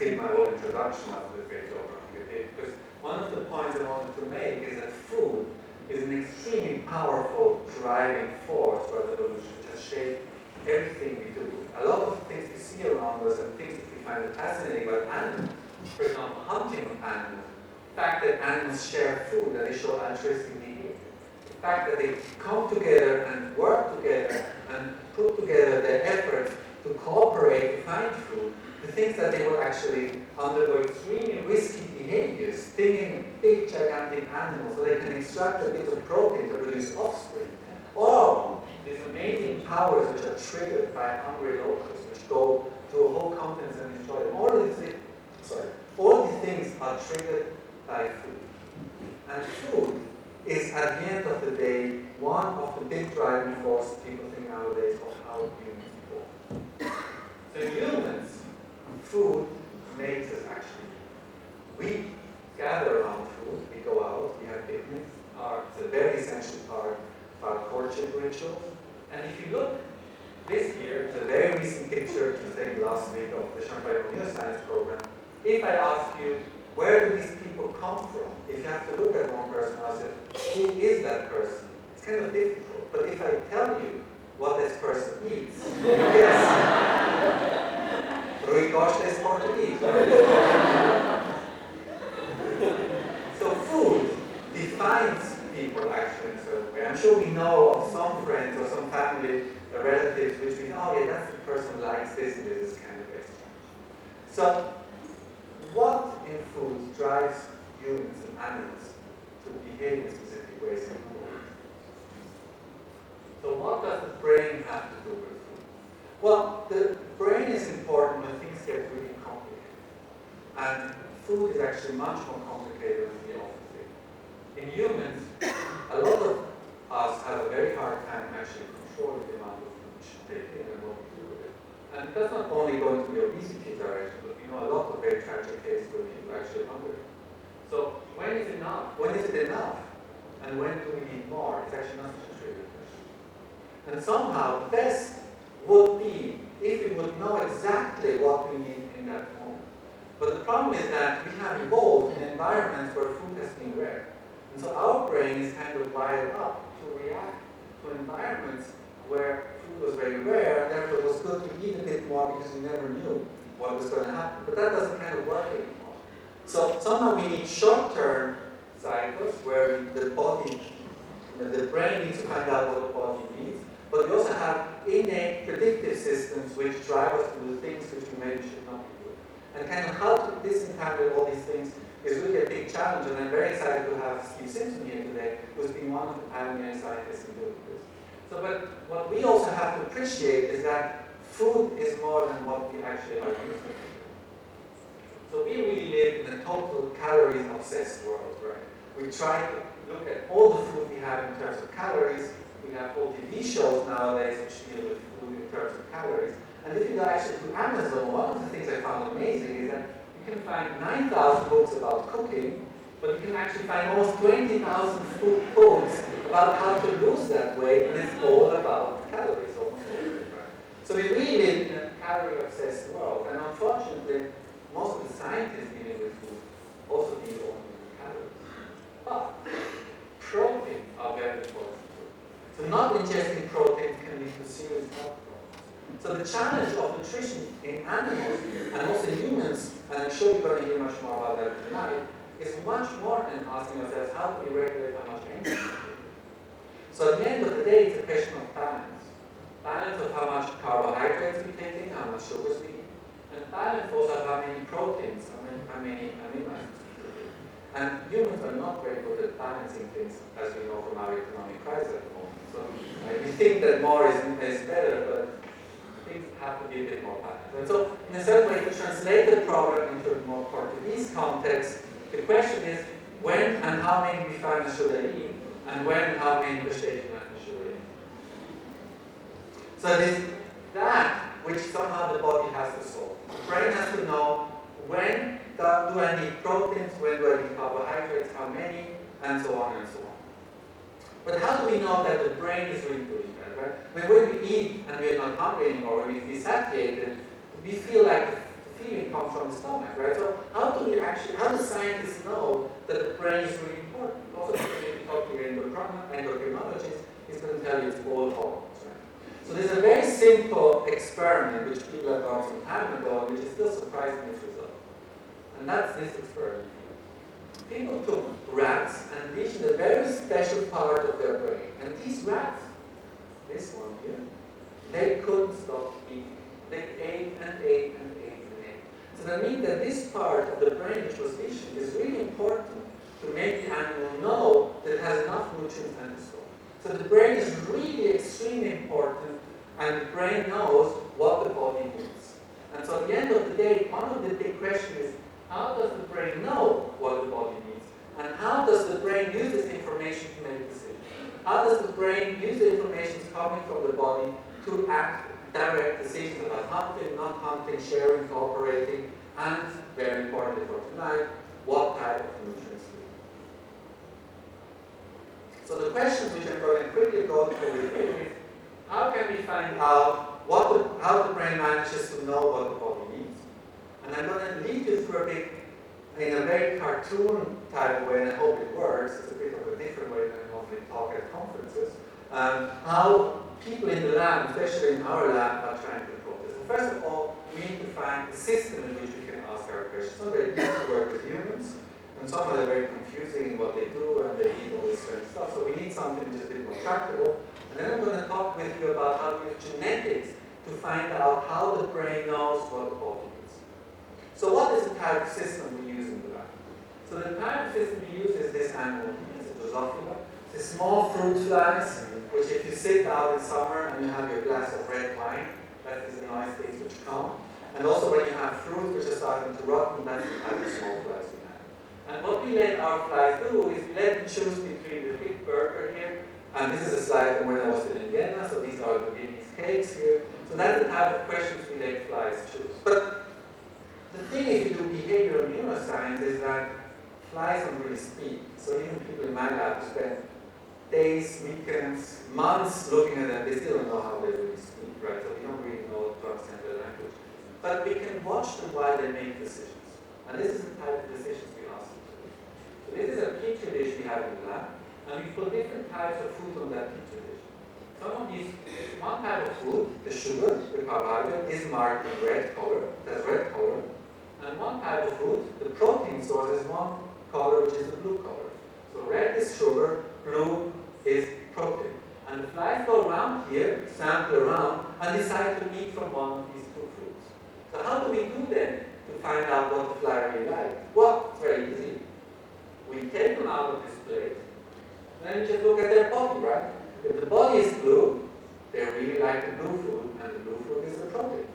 skip my whole introduction of the great overview, because one of the points I wanted to make is that food is an extremely powerful driving force for evolution, which has shaped everything we do. A lot of things we see around us and things that we find fascinating about animals, for example, hunting of animals, the fact that animals share food, that they show altruistic behavior, the fact that they come together and work together and put together their efforts to cooperate to find food, the things that they will actually undergo extremely risky behaviors, stinging big gigantic animals so they can extract a bit of protein to produce offspring. Or these amazing powers which are triggered by hungry locusts, which go to a whole continent and destroy them. All these things are triggered by food. And food is, at the end of the day, one of the big driving forces people think nowadays of how humans evolve. So humans, food makes us actually. We gather around food, we go out, we have picnics. It's a very essential part of our courtship rituals. And if you look this year, it's a very recent picture taken last week of the Champalimaud Centre program. If I ask you, where do these people come from? If you have to look at one person and ask, who is that person? It's kind of difficult. But if I tell you what this person eats, yes. Rui Costa is Portuguese. So food defines people actually in a certain way. I'm sure we know of some friends or some family or relatives which we know, oh yeah, that's the person who likes this and this kind of restaurant. So what in food drives humans and animals to behave in specific ways in the world? So what does the brain have to do with food? Well, the brain is important when things get really complicated. And food is actually much more complicated than we often think. In humans, a lot of us have a very hard time actually controlling the amount of food we should take in and what we do with it. And that's not only going to the obesity direction, but we know a lot of very tragic cases where people are actually hungry. So when is enough? When is it enough? And when do we need more? It's actually not such a trivial question. And somehow the best would be if we would know exactly what we need in that moment. But the problem is that we have evolved in environments where food has been rare. And so our brain is kind of wired up to react to environments where food was very rare, and therefore it was good to eat a bit more because you never knew what was going to happen. But that doesn't kind of work anymore. So somehow we need short-term cycles where the body, the brain needs to find out what the body needs, but we also have innate predictive systems which drive us to do things which we maybe should not be doing. And kind of how to disentangle all these things is really a big challenge, and I'm very excited to have Steve Simpson here today, who's been one of the pioneering scientists in doing this. So, but what we also have to appreciate is that food is more than what we actually are using. So we really live in a total calories-obsessed world, right? We try to look at all the food we have in terms of calories. We have all TV shows nowadays which deal with food in terms of calories. And if you go actually to Amazon, one of the things I found amazing is that you can find 9,000 books about cooking, but you can actually find almost 20,000 food books about how to lose that weight, and it's all about calories, almost all of it, right? So we really live in a calorie-obsessed world, and unfortunately, most of the scientists dealing with food also deal only with calories. But proteins are very important too. So not ingesting proteins can lead to serious health problems. So the challenge of nutrition in animals and also humans, and I'm sure you're going to hear much more about that tonight, is much more than asking ourselves how do we regulate how much energy we take. So at the end of the day, it's a question of balance. Balance of how much carbohydrates we take in, how much sugars we eat, and balance also of how many proteins, how many amino acids we take in. And humans are not very good at balancing things, as we know from our economic crisis at the moment. So we think that more is better, but things have to be a bit more balanced. And so, in a certain way, to translate the problem into a more Portuguese context, the question is when and how many bifanas should I eat, and when and how many vegetarian should I eat. So it is that which somehow the body has to solve. The brain has to know when do I need proteins, when do I need carbohydrates, how many, and so on and so on. But how do we know that the brain is really doing that, right? When we eat and we are not hungry anymore, when we feel satiated, we feel like the feeling comes comes from the stomach, right? So how do scientists know that the brain is really important? Also, if you talk to your endocrinologist, he's going to tell you it's all hormones, right? So there's a very simple experiment which people have done some time ago, which is still surprising its result. And that's this experiment. People took rats and lesioned a very special part of their brain. And these rats, this one here, they couldn't stop eating. They ate and ate and ate and ate. So that means that this part of the brain which was lesioned is really important to make the animal know that it has enough nutrients and to store. So the brain is really extremely important, and the brain knows what the body needs. And so at the end of the day, one of the big questions is, how does the brain know what the body needs? And how does the brain use this information to make decisions? How does the brain use the information coming from the body to direct decisions about hunting, not hunting, sharing, cooperating, and, very importantly for tonight, what type of nutrients we need? So the questions which I'm going to quickly go through with you is, how can we find out how the brain manages to know what the body needs? And I'm going to lead you through a bit in a very cartoon type of way, and I hope it works. It's a bit of a different way than I normally talk at conferences. How people in the lab, especially in our lab, are trying to improve this. So first of all, we need to find a system in which we can ask our questions. Some very easy to work with humans, and some are very confusing in what they do, and they eat all this kind of stuff. So we need something which is a bit more tractable. And then I'm going to talk with you about how we use genetics to find out how the brain knows what the body needs. So what is the type of system we use in the lab? So the type of system we use is this animal here, it's a Drosophila. It's small fruit flies, which if you sit out in summer and you have your glass of red wine, that is the nice things which come. And also when you have fruit which are starting to rot, that's the type of small flies we have. And what we let our flies do is we let them choose between the big burger here, and this is a slide from when I was in Vienna, so these are the Viennese cakes here. So that's the type of questions we let flies choose. But the thing if you do behavioral neuroscience is that flies don't really speak. So even people in my lab spend days, weekends, months looking at them, they still don't know how they really speak, right? So we don't really know to understand their language. But we can watch them while they make decisions. And this is the type of decisions we ask them to do. So this is a petri dish we have in the lab, and we put different types of food on that petri dish. Some of these, one type of food, the sugar, the carbohydrate, is marked in red color, that's red color. And one type of food, the protein source, is one color, which is the blue color. So red is sugar, blue is protein. And the flies go around here, sample around, and decide to eat from one of these two fruits. So how do we do then to find out what the fly really likes? Well, it's very easy. We take them out of this plate, and then we just look at their body, right? If the body is blue, they really like the blue food, and the blue food is the protein.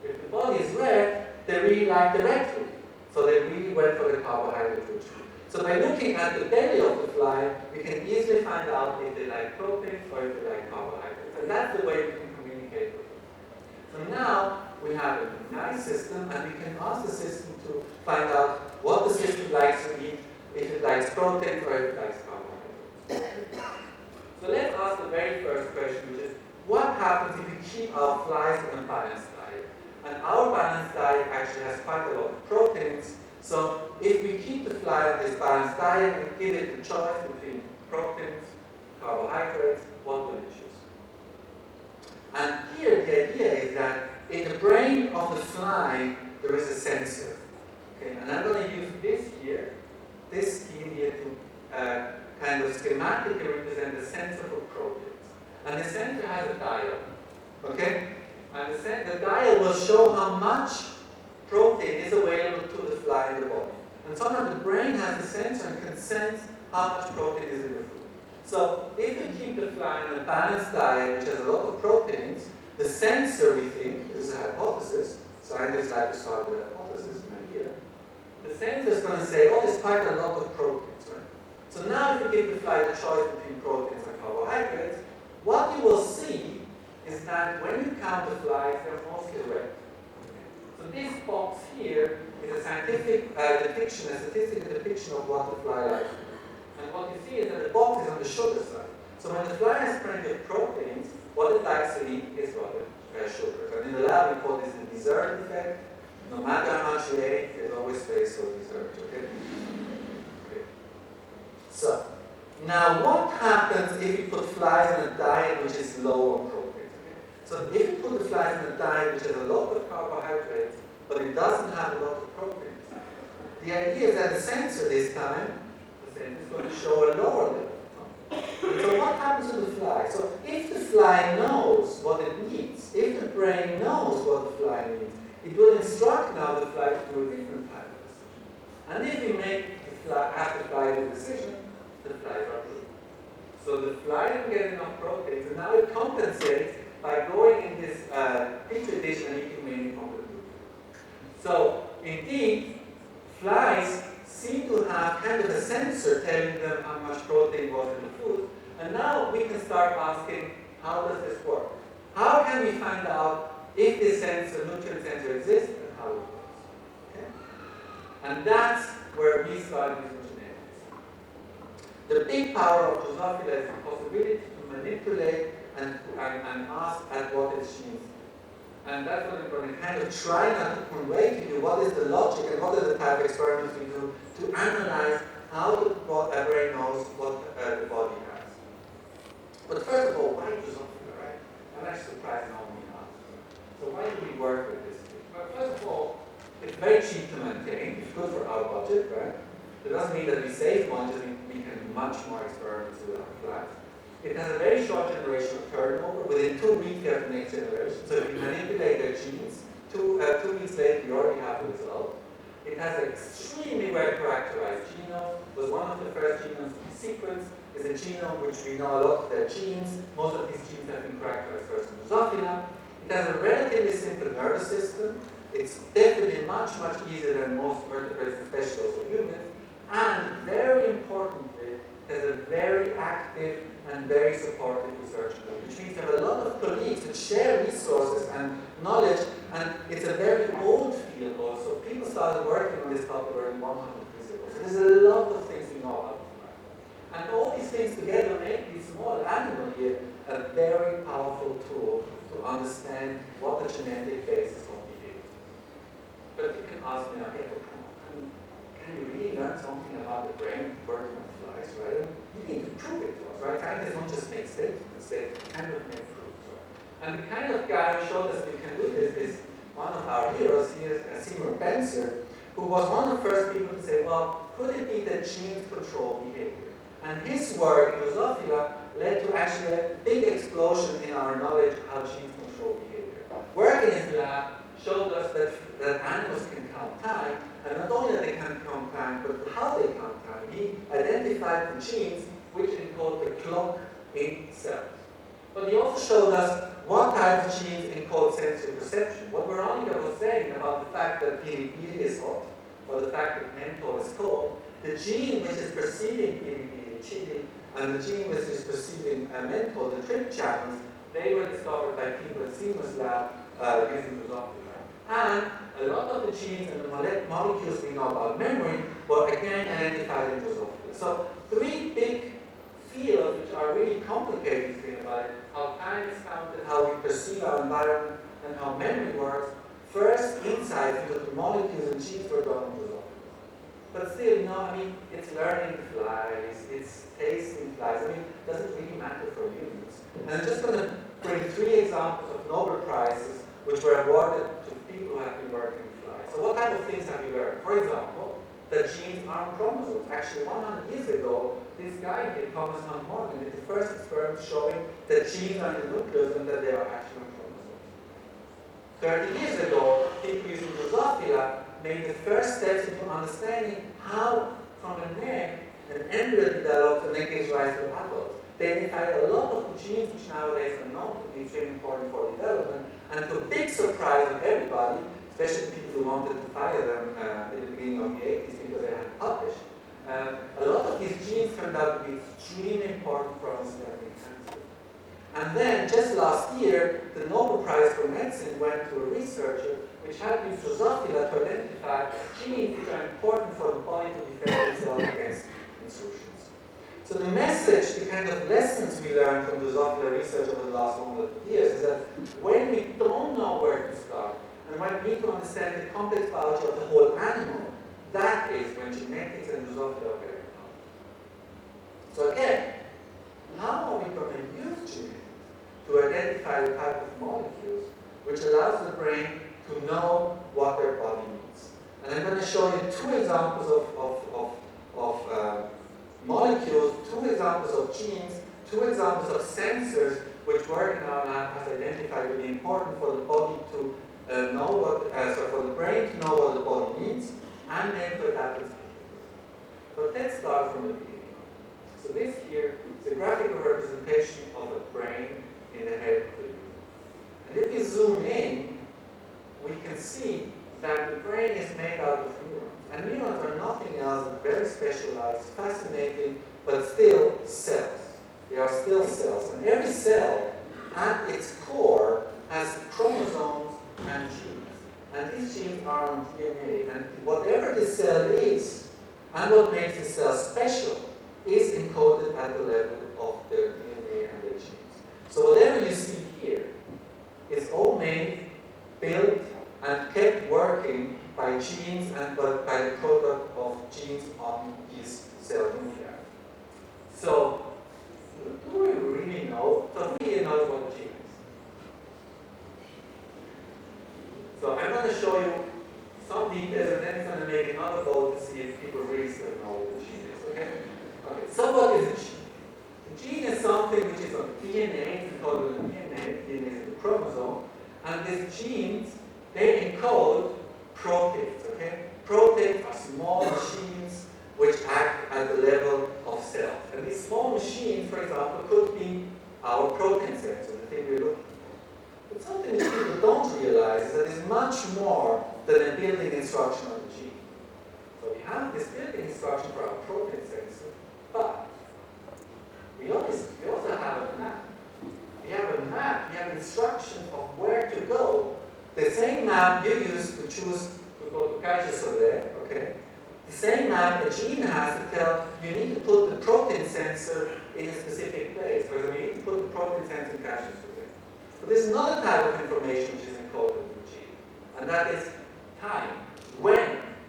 If the body is red, they really like the red food. So they really went for the carbohydrate food. So by looking at the belly of the fly, we can easily find out if they like protein or if they like carbohydrates. And that's the way we can communicate with them. So now we have a nice system, and we can ask the system to find out what the system likes to eat, if it likes protein or if it likes carbohydrates. So let's ask the very first question, which is, what happens if we keep our flies on a balanced diet? And our balanced diet actually has quite a lot of proteins. So if we keep the fly on this balanced diet and give it the choice between proteins, carbohydrates, what will it choose? And here the idea is that in the brain of the fly there is a sensor. Okay, and I'm going to use this scheme here to kind of schematically represent the sensor for proteins. And the sensor has a dial. Okay? And the dial will show how much protein is available to the fly in the body. And somehow the brain has a sensor and can sense how much protein is in the food. So if we keep the fly on a balanced diet which has a lot of proteins, the sensor, we think, this is a hypothesis, scientists like to start with a hypothesis right here, the sensor is going to say, oh, there's quite a lot of proteins, right? So now if we give the fly the choice between proteins and carbohydrates, what you will see is that when you count the flies, they're mostly red. So this box here is a scientific depiction, a statistical depiction of what the fly likes to do. And what you see is that the box is on the sugar side. So when the fly has plenty of proteins, what it likes to eat is rather sugars. And in the lab we call this the dessert effect. No matter how much you low on proteins. Okay? So if you put the flies in a diet which has a lot of carbohydrates, but it doesn't have a lot of proteins, the idea is that the sensor this time, the sensor is going to show a lower level. And so what happens to the fly? So if the fly knows what it needs, if the brain knows what the fly needs, it will instruct now the fly to do a different type of decision. And if we make the fly, ask the fly the decision, the flies are good. So the fly didn't get enough proteins, and now it compensates by going in this petri dish and eating mainly competent food. So indeed, flies seem to have kind of a sensor telling them how much protein was in the food, and now we can start asking, how does this work? How can we find out if this sensor, nutrient sensor exists, and how it works? Okay? And that's where we start using genetics. The big power of Drosophila is the possibility to manipulate and ask at what it genes. And that's what I'm going to kind of try now to convey to you. What is the logic and what are the type of experiments we do to analyze how the brain knows what the body has. But first of all, why Drosophila, right? I'm actually surprised how many ask. So why do we work with this? Well, first of all, it's very cheap to maintain. It's good for our budget, right? It doesn't mean that we save money, just we can do much more experiments with our flies. It has a very short generation of turnover. Within 2 weeks, you have the next generation. So if you manipulate their genes, 2 weeks later, you already have the result. It has an extremely well-characterized genome. It was one of the first genomes to be sequenced. It's a genome which we know a lot of their genes. Most of these genes have been characterized first in Drosophila. It has a relatively simple nervous system. It's definitely much, much easier than most vertebrates, especially also humans. And very importantly, it has a very active and very supportive research group, which means there are a lot of colleagues that share resources and knowledge, and it's a very old field also. People started working on this topic around 100 years ago. So there's a lot of things we know about. And all these things together make this small animal here a very powerful tool to understand what the genetic basis of behavior is. But you can ask me now, hey, can you really learn something about the brain working on flies, right? You need to prove it to us, right? Scientists don't just make statements, they kind of make proofs, right? And the kind of guy who showed us we can do this is one of our heroes here, Seymour Benzer, who was one of the first people to say, well, could it be that genes control behavior? And his work in Drosophila led to actually a big explosion in our knowledge of how genes control behavior. Work in his lab showed us that animals can count time, and not only that they can count time, but how they count time. He identified the genes which encode the clock in cells. But he also showed us what type of genes encode sensory perception. What Veronica was saying about the fact that pili is hot, or the fact that menthol is cold, the gene which is perceiving pili, chili, and the gene which is perceiving menthol, the trip channels, they were discovered by people at Seymour's lab using Drosophila. And a lot of the genes and the molecules we know about memory were again identified in Drosophila. So 3 big fields which are really complicated to think about it: how time is counted, how we perceive our environment, and how memory works. First insights into the molecules and genes were done in Drosophila. But still, you know, I mean, it's learning flies, it's tasting flies. I mean, it doesn't really matter for humans. And I'm just going to bring 3 examples of Nobel Prizes which were awarded to people who have been working with flies. So what type of things have you learned? For example, that genes are on chromosomes. Actually, 100 years ago, this guy here, Thomas Hunt Morgan, did the first experiment showing that genes are in the nucleus and that they are actually on chromosomes. 30 years ago, people using Drosophila made the first steps into understanding how, from an egg, an embryo develops and then gives rise to adults. They identified a lot of the genes which nowadays are known to be extremely important for development, and to a big surprise of everybody, especially the people who wanted to fire them at the beginning of the 80s because they hadn't published, a lot of these genes turned out to be extremely important for understanding cancer. And then, just last year, the Nobel Prize for Medicine went to a researcher which had used Drosophila to identify genes which are important for the body to defend itself against intrusions. So the message, the kind of lessons we learned from Drosophila research over the last 100 years is that when we don't know where to start, and when we need to understand the complex biology of the whole animal, that is when genetics and Drosophila are very powerful. So again, how are we going to use genetics? to identify the type of molecules, which allows the brain to know what their body needs. And I'm going to show you two examples of molecules, two examples of genes, two examples of sensors which work in our lab has identified to be important for the body to know what, for the brain to know what the body needs, and then to adapt its behavior. But let's start from the beginning. So this here is a graphical representation of a brain in the head of the human. And if we zoom in, we can see that the brain is made out of neurons. And neurons are nothing else than very specialized, fascinating, but still cells. They are still cells. And every cell, at its core, has chromosomes and genes. And these genes are on DNA. And whatever the cell is, and what makes the cell special, is encoded at the level of the DNA and the genes. So whatever you see here is all made, built, and kept working by genes and by the product of genes on these cell nuclei. So, do we really know? So who here knows what a gene is? So I'm going to show you some details, and then I'm going to make another vote to see if people really still know what a gene is. Okay? Okay. So what is a gene? A gene is something which is on DNA. It's encoded in DNA. DNA is the chromosome, and these genes, they encode proteins. Okay? Proteins are small machines which act at the level of cells. And these small machines, for example, could be our protein sensor, the thing we're looking for. But something that people don't realize is that it's much more than a building instruction on the gene. So we have this building instruction for our protein sensor, but we also have a map. We have a map, we have instructions of where to go. The same map you use to choose to go to Caixas over there, okay? The same map a gene has to tell you need to put the protein sensor in a specific place. For example, you need to put the protein sensor in Caixas over there. So there's another type of information which is encoded in the gene, and that is time. When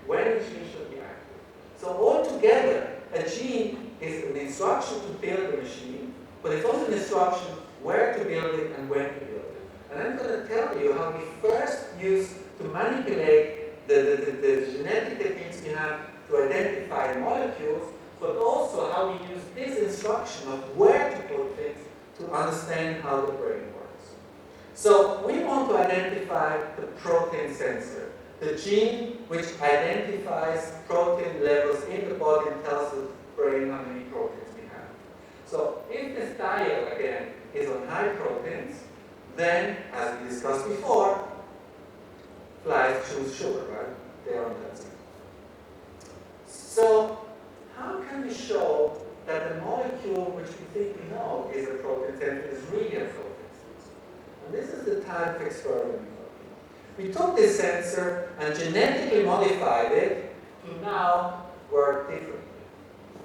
the gene should be active. So altogether, a gene is an instruction to build a machine, but it's also an instruction where to build it and when to build it. And I'm going to tell you how we first use to manipulate the genetic techniques we have to identify molecules, but also how we use this instruction of where to put things to understand how the brain works. So we want to identify the protein sensor, the gene which identifies protein levels in the body and tells the brain how many proteins we have. So if this dial, again, is on high proteins, then, as we discussed before, flies choose sugar, right? They are on that side. So, how can we show that the molecule which we think we know is a protein sensor is really a protein sensor? And this is the type of experiment we took this sensor and genetically modified it to now work differently.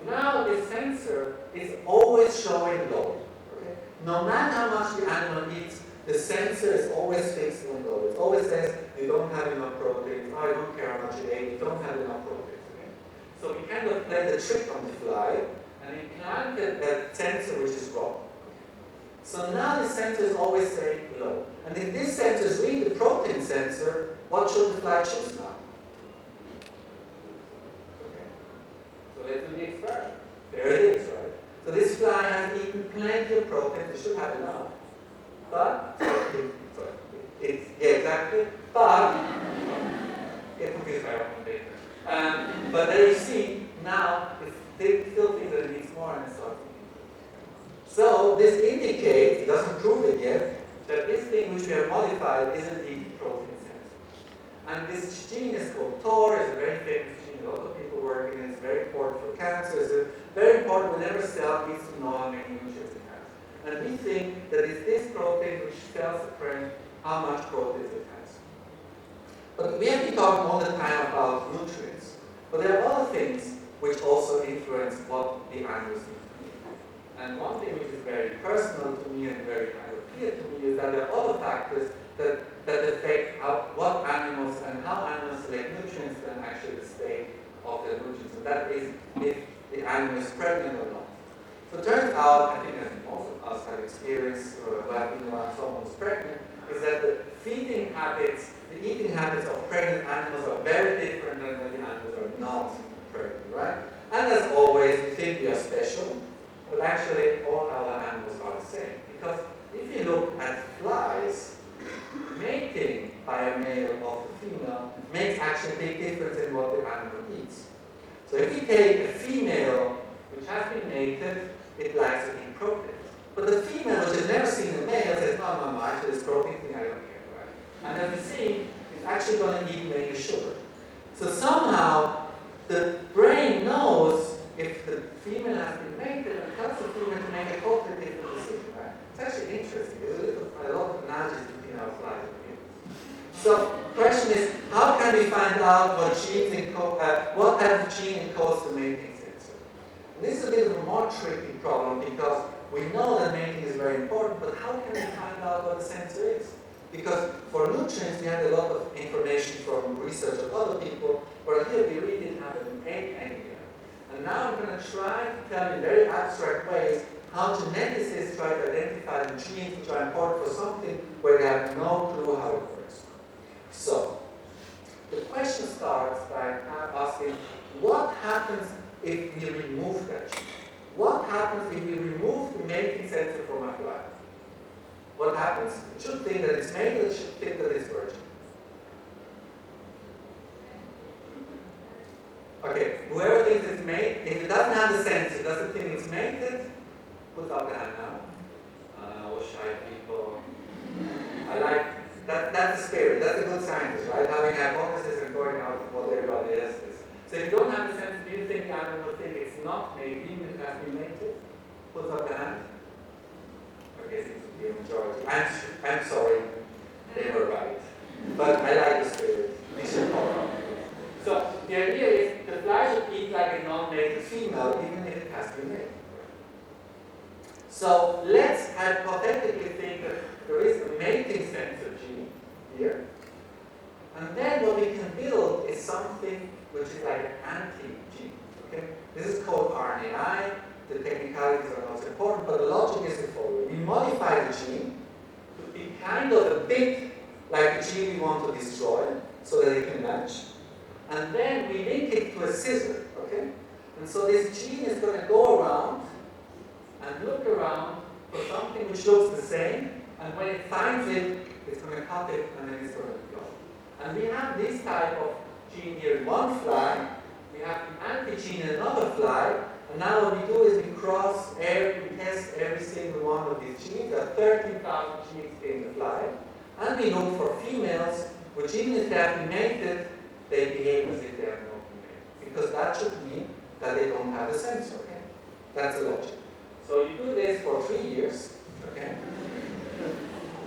Now this sensor is always showing load. Okay? No matter how much the animal eats, the sensor is always fixed on load. It always says, you don't have enough protein. Oh, I don't care how much you ate, you don't have enough protein. Okay? So we kind of played the trick on the fly and implanted a sensor which is wrong. So now the sensor is always saying low. And if this sensor is really the protein sensor, what should the fly choose now? Okay. So let's do the experiment. There it is, right? So this fly has eaten plenty of protein, it should have enough. But, yeah, exactly. But, get confused by our own data. But there you see, now, it still thinks that it needs more and so on. So this indicates, it doesn't prove it yet, that this thing which we have modified is indeed the protein sensor. And this gene is called TOR, it's a very famous gene, a lot of people work in it, it's very important for cancer, it's very important whenever cell needs to know how many nutrients it has. And we think that it's this protein which tells the brain how much protein it has. But we have been talking all the time about nutrients. But there are other things which also influence what the animals need. And one thing which is very personal to me and very kind of clear to me is that there are other factors that affect what animals and how animals select nutrients and actually the state of their nutrients. And that is if the animal is pregnant or not. So it turns out, I think as most of us have experience while being around someone who's pregnant, is that the eating habits of pregnant animals are very different than when the animals are not pregnant, right? And as always, we think we are special, but actually all our animals are the same. Because if you look at flies, mating by a male of the female makes actually a big difference in what the animal eats. So if you take a female which has been mated, it likes to eat protein. But the female which has never seen a male says, no, actually this protein thing, I don't care, right? And as you see, it's actually going to eat mainly sugar. So somehow, the brain knows if the female has been mated and helps the female to make a totally different decision, right? It's actually interesting. There's a lot of analogies between our flies and humans. So the question is, how can we find out what type of gene encodes the mating sensor? And this is a bit of a more tricky problem because we know that mating is very important, but how can we find out what the sensor is? Because for nutrients, we had a lot of information from research of other people, but here we really didn't have an idea. And now I'm going to try to tell you in very abstract ways how geneticists try to identify the genes which are important for something where they have no clue how it works. So, the question starts by asking, what happens if we remove that gene? What happens if we remove the mating sensor from a fly? What happens? It should think that it's mated, it should think that it's virgin. Okay, whoever thinks it's mated, if it doesn't have the sensor, doesn't think it's mated, put up the hand now. Oh, shy people. I like, that's the spirit, that's a good scientist, right? Having a hypothesis and going out what everybody else is. So if you don't have the sensor, do you think the animal will think it's not mated, even if it has been mated? Put up the hand. Okay, seems to be a majority. I'm sorry, they were right. But I like the spirit. We should follow up. So the idea is the fly should eat like a non-mated female, even if it has been mated. So let's hypothetically think that there is a mating sensor gene here. And then what we can build is something which is like an anti-gene. Okay? This is called RNAi. The technicalities are not so important, but the logic is the following. We modify the gene to be kind of a bit like the gene we want to destroy, so that it can match. And then we link it to a scissor, okay? And so this gene is going to go around and look around for something which looks the same, and when it finds it, it's going to cut it, and then it's going to go. And we have this type of gene here in one fly, we have the anti-gene in another fly, and now what we do is we test every single one of these genes. There are 13,000 genes in the fly, and we look for females, which even if they have been mated, they behave as if they have not been mated. Because that should mean that they don't have a sensor, okay? That's the logic. So you do this for 3 years, okay?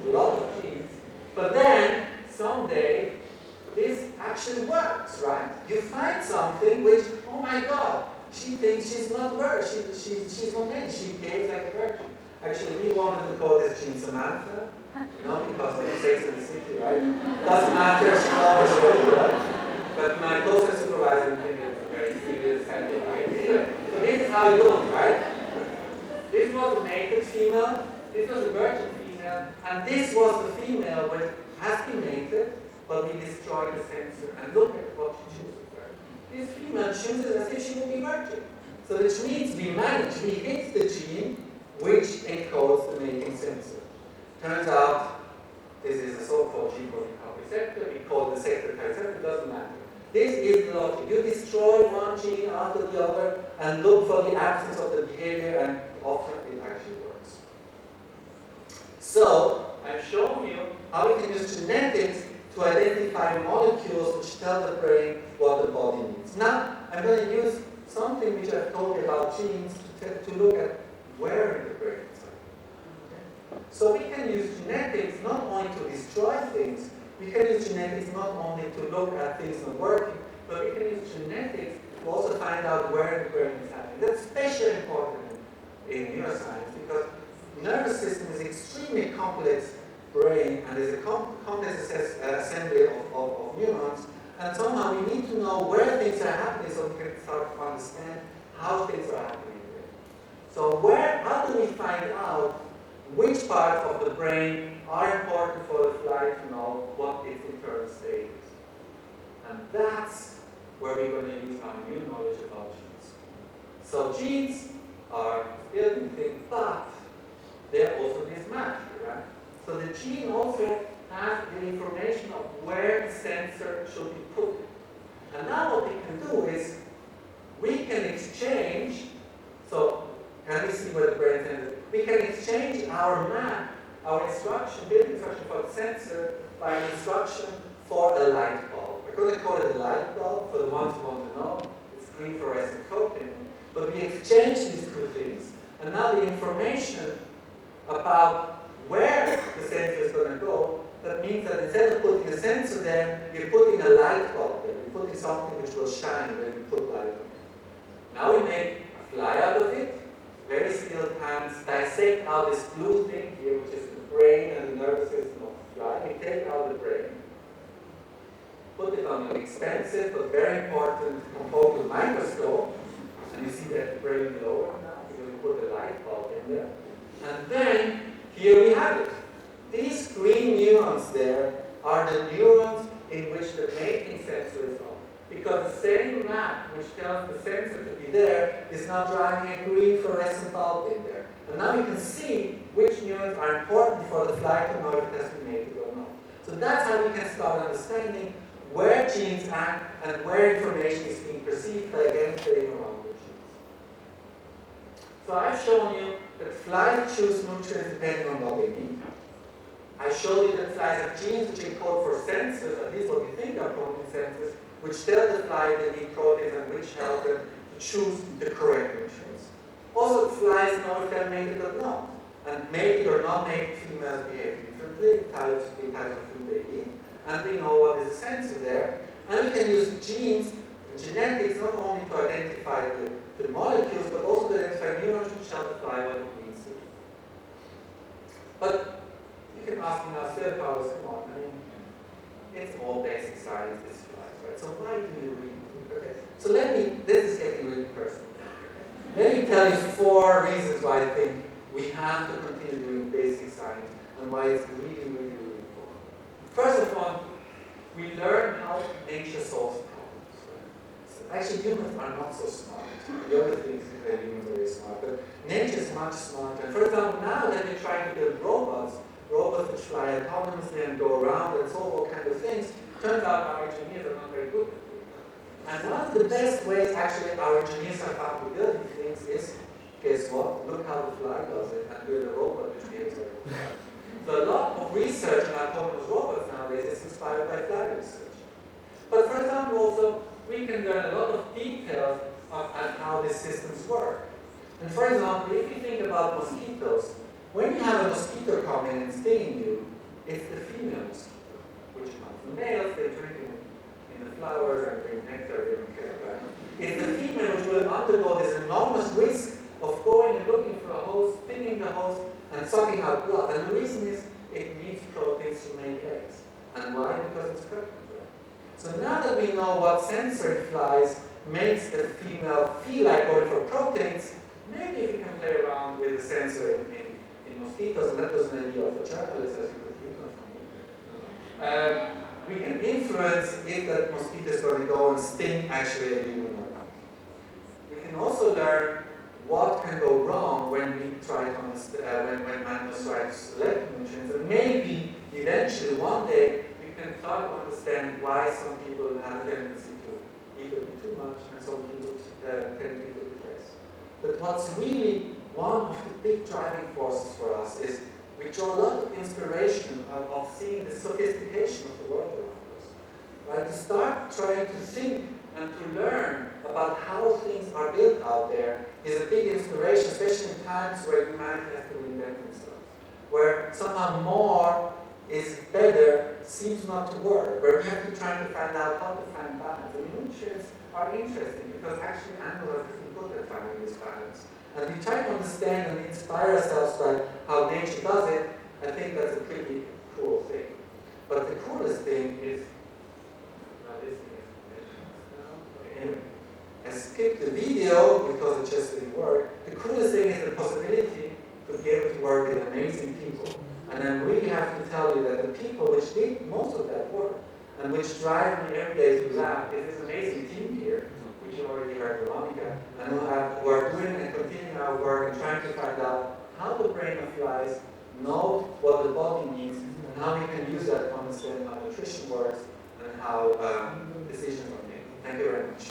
A lot of genes. But then, someday, this actually works, right? You find something which, oh my God, she thinks she's not virgin. She's not mated. She behaves like a virgin. Actually, we wanted to call this gene Samantha, because of the Sex and the City, right? Doesn't matter, she's always virgin, right? But my closest supervisor think it's a very serious scientific idea. So this is how it looks, right? This was a mated female, this was a virgin female, and this was the female which has been mated, but we destroyed the sensor, and look at what she chooses. This female chooses as if she would be virgin. So which means we hit the gene which encodes the mating sensor. Turns out this is a so-called gene called receptor. We call the sector receptor, it doesn't matter. This is the logic. You destroy one gene after the other and look for the absence of the behavior, and often it actually works. So I've shown you how we can use genetics to identify molecules which tell the brain what the body needs. Now, I'm going to use something which I've told you about genes to look at where in the brain it's at. Okay? So we can use genetics not only to destroy things, we can use genetics not only to look at things not working, but we can use genetics to also find out where the brain is happening. That's especially important in neuroscience because the nervous system is extremely complex brain, and there's a complex assembly of neurons, and somehow we need to know where things are happening so we can start to understand how things are happening there. So how do we find out which parts of the brain are important for the fly to know what its internal state is. And that's where we're going to use our new knowledge about genes. So genes are building things, but they're also this match, right? So the gene also has the information of where the sensor should be put. And now what we can do is we can exchange, so can we see where the brain is? We can exchange our map, our instruction, building instruction for the sensor by an instruction for a light bulb. We're going to call it a light bulb for the ones who want to know. It's green fluorescent coating. But we exchange these two things, and now the information about where the sensor is going to go, that means that instead of putting a sensor there, you're putting a light bulb there. You're putting something which will shine when you put light on it. Now we make a fly out of it, very skilled hands, dissect out this blue thing here, which is the brain and the nervous system of the fly. We take out the brain, put it on an expensive but very important confocal microscope, and you see that the brain is lower now, because we put a light bulb in there. And then, here we have it. These green neurons there are the neurons in which the mating sensor is on. Because the same map which tells the sensor to be there is now driving a green fluorescent bulb in there. And now you can see which neurons are important for the fly to know if it has been mated or not. So that's how we can start understanding where genes act and where information is being perceived by again playing around with genes. So I've shown you that flies choose nutrients depending on what they need. I showed you that flies have genes which encode for sensors, at least what we think are protein sensors, which tell the fly they need proteins and which help them to choose the correct nutrients. Also, flies know if they're mated or not. And mated or not mated females behave differently, types of food they eat. And we know what is a sensor there. And we can use genes and genetics not only to identify the molecules, but also to identify neurons which tell the fly what it needs to do. But you can ask me now, still, Carlos, come on, I mean, it's all basic science, this flies, right? So why do you read? Okay. So this is getting really personal. Let me tell you 4 reasons why I think we have to continue doing basic science and why it's really, really, really important. First of all, we learn how nature solves problems. Right? So actually, humans are not so smart. The other thing is that humans are very smart, but nature is much smarter. For example, now that we're trying to build robots which fly autonomously and go around and solve all kinds of things, turns out our engineers are not very good at doing that. And one of the best ways actually our engineers have found to build these things is, guess what? Look how the fly does it and build a robot which behaves like a fly. So a lot of research on autonomous robots nowadays is inspired by fly research. But for example, also, we can learn a lot of details on how these systems work. And for example, if you think about mosquitoes, when you have a mosquito come in and sting you, it's the female mosquito, which comes from males, they drink in the flowers and drink nectar, they don't care, right? It's the female which will undergo this enormous risk of going and looking for a host, stinging the host, and sucking out blood. And the reason is it needs proteins to make eggs. And why? Because it's pregnant. So now that we know what sensor it flies makes the female feel like going for proteins, maybe we can play around with the sensor in mosquitoes, and that was an idea of the journalist, as you could hear from me. We can influence if that mosquito is going to go and sting actually a human or not. We can also learn what can go wrong when we try to understand, when mammals try to select nutrients, and maybe eventually one day we can start to understand why some people have a tendency to eat a bit too much and some people tend to eat a bit less. But what's really one of the big driving forces for us is we draw a lot of inspiration of seeing the sophistication of the world around us. Right? To start trying to think and to learn about how things are built out there is a big inspiration, especially in times where humanity has to reinvent themselves. Where somehow more is better seems not to work, where we have to try to find out how to find balance. And nutrients are interesting because actually animals are pretty good at finding this balance. And we try to understand and inspire ourselves by how nature does it. I think that's a pretty cool thing. But the coolest thing is, anyway, I skipped the video because it just didn't work. The coolest thing is the possibility to be able to work with amazing tell you that the people which did most of that work and which drive me every day to lab is this amazing team here, which you already heard from Monica, and who are doing and continuing our work and trying to find out how the brain of flies know what the body needs and how we can use that to understand how nutrition works and how decisions are made. Thank you very much.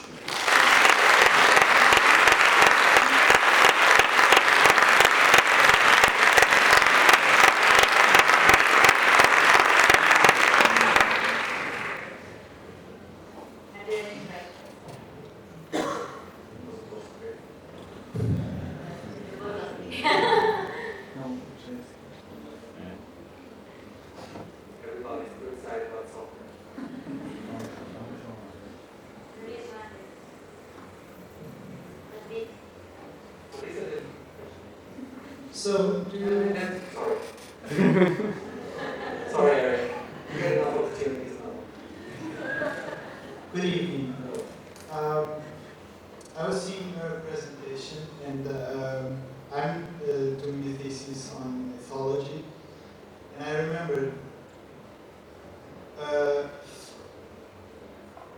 So, do you... Sorry, Eric. You get enough opportunities now. Good evening. I was seeing your presentation, and I'm doing a thesis on ethology, and I remember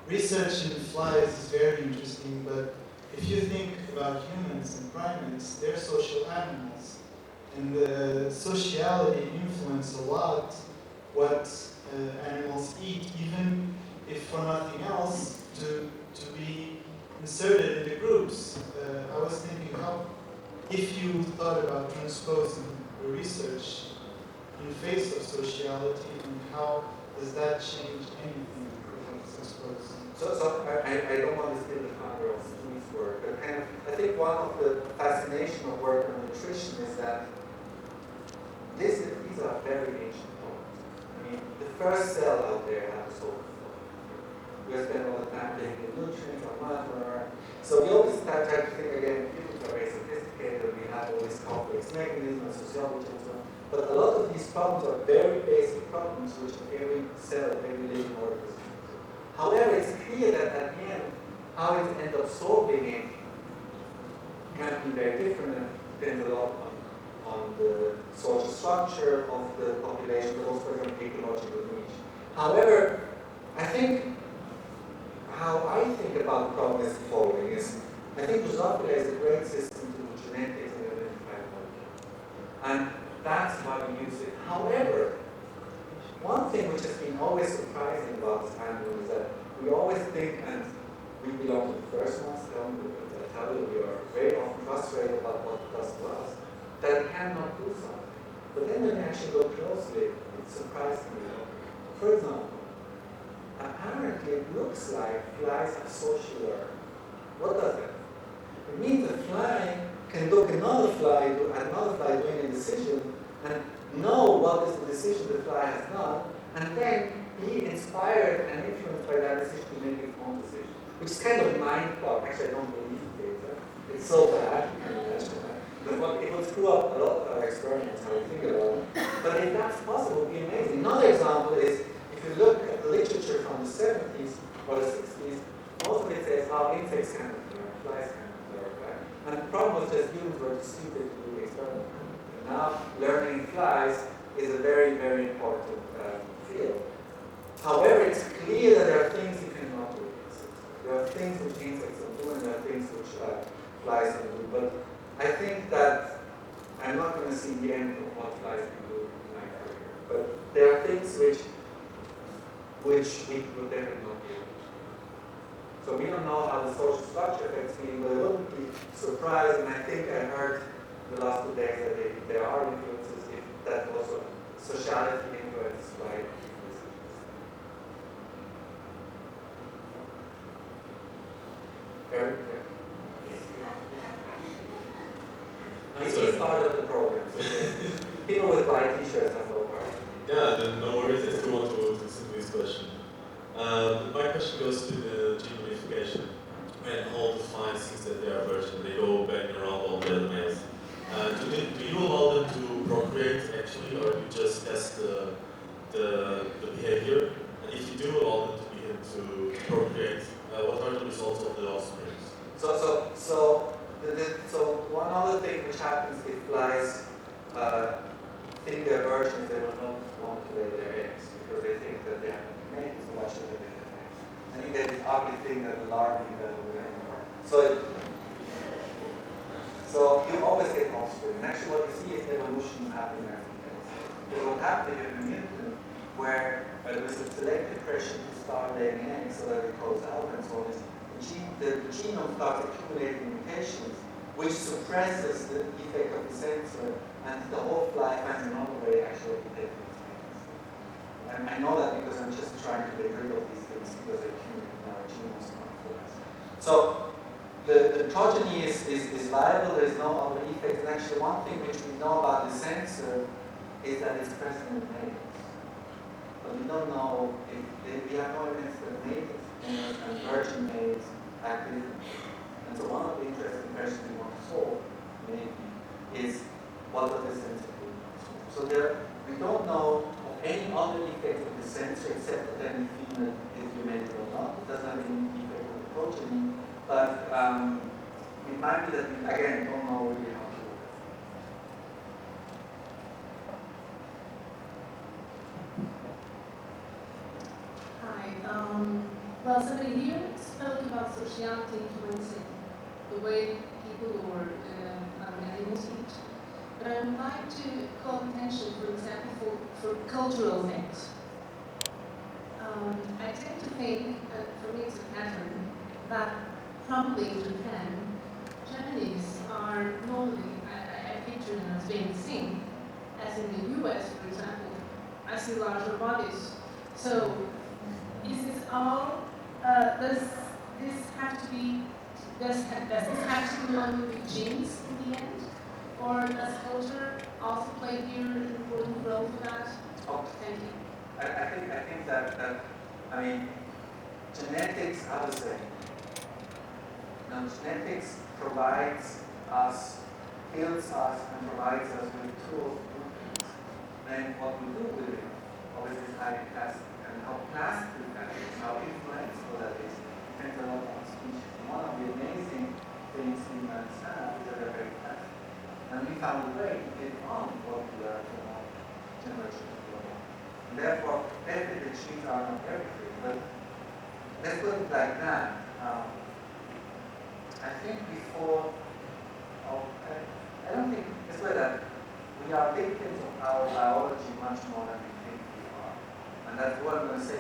research in flies is very interesting, but if you think about humans and primates, they're social animals. And sociality influences a lot what animals eat, even if for nothing else, to be inserted in the groups. I was thinking how, if you thought about transposing the research in face of sociality, and how does that change anything, I suppose? So I don't want to steal the thunder of Steve's work, but kind of, I think one of the fascination of work on nutrition is that these are very ancient problems. I mean, the first cell out there had a soul. We spend all the time taking the nutrients, our mother. So we always try to think again, humans are very sophisticated, we have all these complex mechanisms, sociology and so on. But a lot of these problems are very basic problems which every cell, every living organism. However, it's clear that at the end, how it ends up solving it can be very different and depends a lot on the social structure of the population, but also from ecological niche. However, I think how I think about the problem is the following: is I think Drosophila is a great system to do genetics and identify molecules, and that's why we use it. However, one thing which has been always surprising about this animal is that we always think, and we belong to the first ones, I tell you, we are very often frustrated about what it does to us, that it cannot do something. But then when you actually look closely, it surprises me. For example, apparently it looks like flies are social learners. What does that mean? It means a fly can look at another fly doing a decision and know what is the decision the fly has done, and then be inspired and influenced by that decision to make its own decision. Which is kind of mind-blowing. Actually, I don't believe it. It's so bad, you can imagine that. But it will screw up a lot of our experiments, how we think about it. But if that's possible, it would be amazing. Another example is, if you look at the literature from the 70s or the 60s, most of it says how insects cannot learn, flies cannot learn, right? And the problem was just humans were too stupid to do the experiment. And now, learning flies is a very, very important field. However, it's clear that there are things you cannot do with insects. There are things which insects don't do, and there are things which flies don't do. But I think that I'm not going to see the end of what flies can do in my career. But there are things which we would definitely not be able to do. So we don't know how the social structure affects me, but I wouldn't be surprised, and I think I heard the last 2 days that there are influences, if that also sociality influenced by decisions. Eric? This is part of the program. So people with white t-shirts have no part. Yeah, then no worries. I still want to listen to this question. My question goes to the gene modification. When all the flies, since that they are virgin, they go banging around all the other males. Do you allow them to procreate actually, or you just test the behavior? And if you do allow them to procreate, what are the results of the offspring? So one other thing which happens if flies think they're virgins, they will not want to lay thing that the larvae develop. So you always get offspring. And actually what you see is evolution happening every day. Because what happened in a mutant where there was a selective pressure to start laying eggs so that it goes out and so on, is the genome starts accumulating mutations which suppresses the effect of the sensor, and the whole fly finds another way actually to take these things. And I know that because I'm just trying to get rid of these things because they accumulate in our genomes for us. So the progeny is viable, there's no other effects. And actually one thing which we know about the sensor is that it's present in males. But we don't know if we have no evidence that native males and virgin males act differently. And so one of the interesting questions we want to solve, maybe, is what does the sensor do? So we don't know of any other effect of the sensor except that any female is related or not. It doesn't have any effect on the progeny. But it might be that we, again, don't know really how to do it. Hi. Well, somebody here spoke about sociality influencing the way people or animals eat. But I would like to call attention, for example, for cultural things. I tend to think, for me it's a pattern, that probably in Japan, Japanese are normally, I picture them as being seen, as in the US, for example, I see larger bodies. So, is this all, does this have to be, does this have to be on with the genes in the end? Or does culture also play here an important role for that? Oh, thank you. I think that I mean, genetics are the same. Now, genetics provides us, builds us, and provides us with tools to do things. Then what we do with it, obviously, is highly plastic. And how plastic that is, how influential that is, depends a lot on species. One of the amazing things humans have is that they're very plastic. And we found a way to get on what we learned from our generations ago. And therefore, definitely the genes are not everything, but let's put it like that. I think before, I don't think it's way that we are victims of our biology much more than we think we are. And that's what I'm going to say